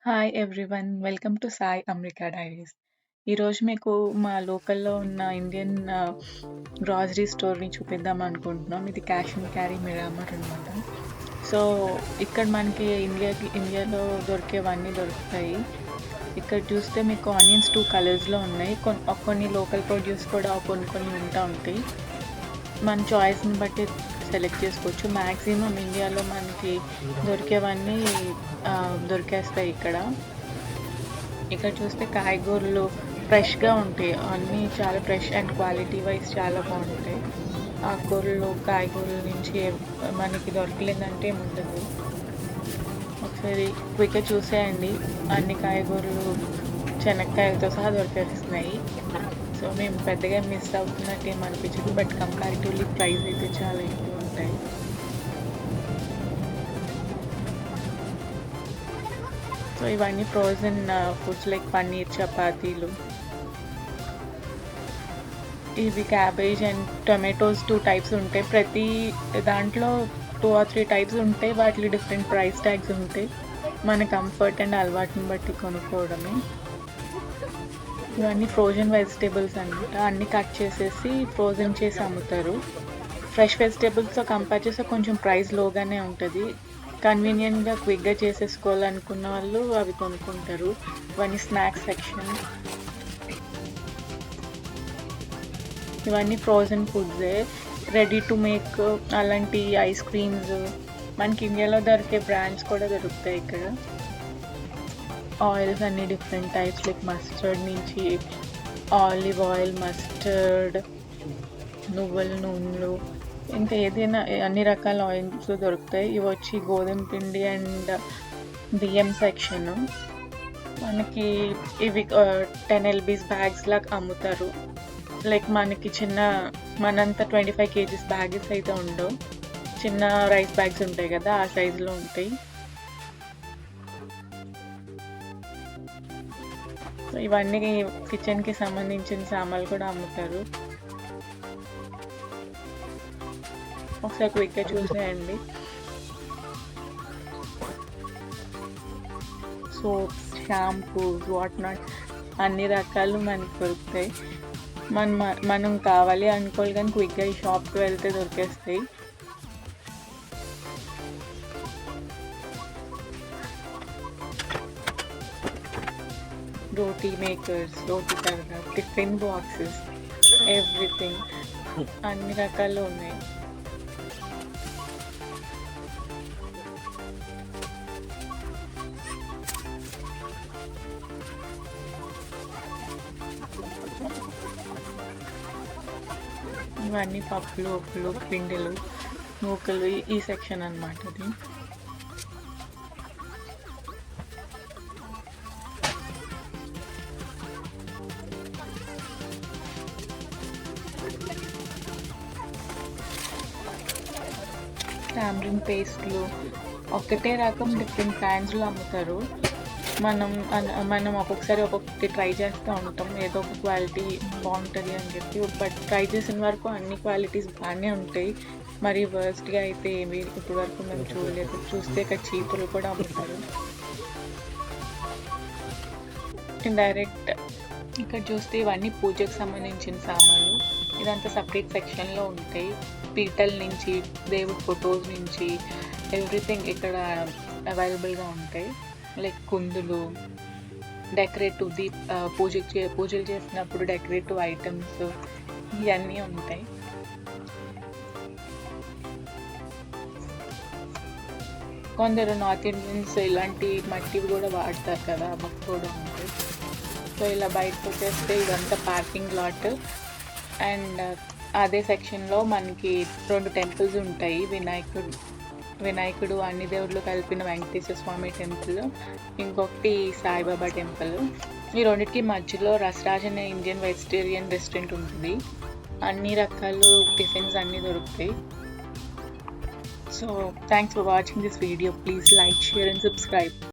Hi everyone. Welcome to Sai America diaries. ఈరోజు మీకు మా లోకల్‌లో ఉన్న ఇండియన్ గ్రోసరీ స్టోర్‌ని చూపిద్దాం అనుకుంటున్నాం. ఇది క్యాష్ అండ్ క్యారీ మిరామర్ అనమాట. సో, ఇక్కడ మనకి ఇండియాలో దొరికేవన్నీ దొరుకుతాయి. ఇక్కడ చూస్తే మీకు ఆనియన్స్ 2 కలర్స్‌లో ఉన్నాయి. కొన్ని లోకల్ ప్రొడ్యూస్ కూడా కొన్ని ఉంటా ఉంటాయి. మన చాయిస్‌ని బట్టి సెలెక్ట్ చేసుకోవచ్చు. మ్యాక్సిమం ఇండియాలో మనకి దొరికేవన్నీ దొరికేస్తాయి ఇక్కడ. ఇక్కడ చూస్తే కాయగూరలు ఫ్రెష్‌గా ఉంటాయి. అన్నీ చాలా ఫ్రెష్ అండ్ క్వాలిటీ వైస్ చాలా బాగుంటాయి. ఆకుకూరలు, కాయగూరల నుంచి మనకి దొరకలేదంటే ఏముండదు. ఒకసారి క్విక్‌గా చూసేయండి. అన్ని కాయగూరలు శనక్కాయలతో సహా దొరికేస్తున్నాయి. సో, మేము పెద్దగా మిస్ అవుతున్నట్టు ఏం అనిపించదు. బట్ కంపారిటివ్‌లీ ప్రైస్ అయితే చాలా ఎక్కువ ఉంటాయి. సో, ఇవన్నీ ఫ్రోజన్ ఫుడ్స్ లైక్ పన్నీర్, చపాతీలు. ఇవి క్యాబేజ్ అండ్ టొమాటోస్ 2 టైప్స్ ఉంటాయి. ప్రతి దాంట్లో 2 or 3 టైప్స్ ఉంటాయి. వాటిలో డిఫరెంట్ ప్రైస్ ట్యాగ్స్ ఉంటాయి. మన కంఫర్ట్ అండ్ అలవాటుని బట్టి కొనుక్కోవడమే. ఇవన్నీ ఫ్రోజన్ వెజిటేబుల్స్ అనమాట. అన్నీ కట్ చేసేసి ఫ్రోజన్ చేసి అమ్ముతారు. ఫ్రెష్ వెజిటేబుల్స్తో కంపేర్ చేస్తే కొంచెం ప్రైస్ లోగానే ఉంటుంది. కన్వీనియంట్గా క్విక్గా చేసేసుకోవాలనుకున్న వాళ్ళు అవి కొనుక్కుంటారు. ఇవన్నీ స్నాక్స్ సెక్షన్. ఇవన్నీ ఫ్రోజన్ ఫుడ్సే. రెడీ టు మేక్ అలాంటి ఐస్ క్రీమ్స్ మనకి ఇండియాలో దొరికే బ్రాండ్స్ కూడా దొరుకుతాయి ఇక్కడ. ఆయిల్స్ అన్ని డిఫరెంట్ టైప్స్ లైక్ మస్టర్డ్ నుంచి ఆలివ్ ఆయిల్, మస్టర్డ్, నువ్వుల నూనెలు, ఇంకా ఏదైనా అన్ని రకాల ఆయిల్స్ దొరుకుతాయి. ఇవి వచ్చి గోధుమ పిండి అండ్ బియ్యం సెక్షన్. మనకి ఇవి 10 LBs బ్యాగ్స్ లాగా అమ్ముతారు. లైక్ మనకి మనంతా 25 kgs బ్యాగ్స్ అయితే ఉండవు. చిన్న రైస్ బ్యాగ్స్ ఉంటాయి కదా, ఆ సైజులో ఉంటాయి. సో, ఇవన్నీ కిచెన్కి సంబంధించిన సామాన్లు కూడా అమ్ముతారు. ఒకసారి క్విక్గా చూసేయండి. సోప్స్, షాంపూస్, వాట్ నాట్ అన్ని రకాలు మనకి దొరుకుతాయి. మనం కావాలి అనుకోవాలి కానీ క్విక్గా ఈ షాప్కి వెళ్తే దొరికేస్తాయి. రోటీ మేకర్స్, రోటీ తరగా, టిఫిన్ బాక్సెస్, ఎవ్రీథింగ్ అన్ని రకాలు ఉన్నాయి. ఇవన్నీ పప్పులు, ఉప్పులు, పిండిలు, నూకలు, ఈ సెక్షన్ అన్నమాట అది. టామరిన్ పేస్ట్లు ఒకటే రకం డిఫరెంట్ బ్రాండ్స్లో అమ్ముతారు. మనం ఒక్కొక్కసారి ఒక్కొక్కటి ట్రై చేస్తూ ఉంటాం. ఏదో ఒక క్వాలిటీ బాగుంటుంది అని చెప్పి. బట్ ట్రై చేసిన వరకు అన్ని క్వాలిటీస్ బాగానే ఉంటాయి. మరి వర్స్ట్గా అయితే ఏమి ఇప్పటి వరకు మేము చూడలేదు. చూస్తే ఇక్కడ చీపులు కూడా అమ్ముతారు. డైరెక్ట్ ఇక్కడ చూస్తే ఇవన్నీ పూజకు సంబంధించిన సామాన్లు. ఇదంతా సపరేట్ సెక్షన్లో ఉంటాయి. పీటల నుంచి, దేవుడి ఫొటోస్ నుంచి ఎవ్రీథింగ్ ఇక్కడ అవైలబుల్గా ఉంటాయి. లైక్ కుందులు, డెకరేటివ్ పూజలు చేసినప్పుడు డెకరేటివ్ ఐటమ్స్ ఇవన్నీ ఉంటాయి. కొందరు నార్త్ ఇండియన్స్ ఇలాంటి మట్టివి కూడా వాడతారు కదా, అవి కూడా ఉంటాయి. సో, ఇలా బయటకు వచ్చేస్తే ఇదంతా పార్కింగ్ లాట్. అండ్ అదే సెక్షన్లో మనకి 2 టెంపుల్స్ ఉంటాయి. వినాయకుడు అన్ని దేవుళ్ళు కలిపిన వెంకటేశ్వర స్వామి టెంపుల్, ఇంకొకటి సాయిబాబా టెంపుల్. ఈ రెండింటికి మధ్యలో రసరాజ్ అనే ఇండియన్ వెజిటేరియన్ రెస్టారెంట్ ఉంటుంది. అన్ని రకాలు టిఫిన్స్ అన్నీ దొరుకుతాయి. So, thanks for watching this video. Please like, share and subscribe.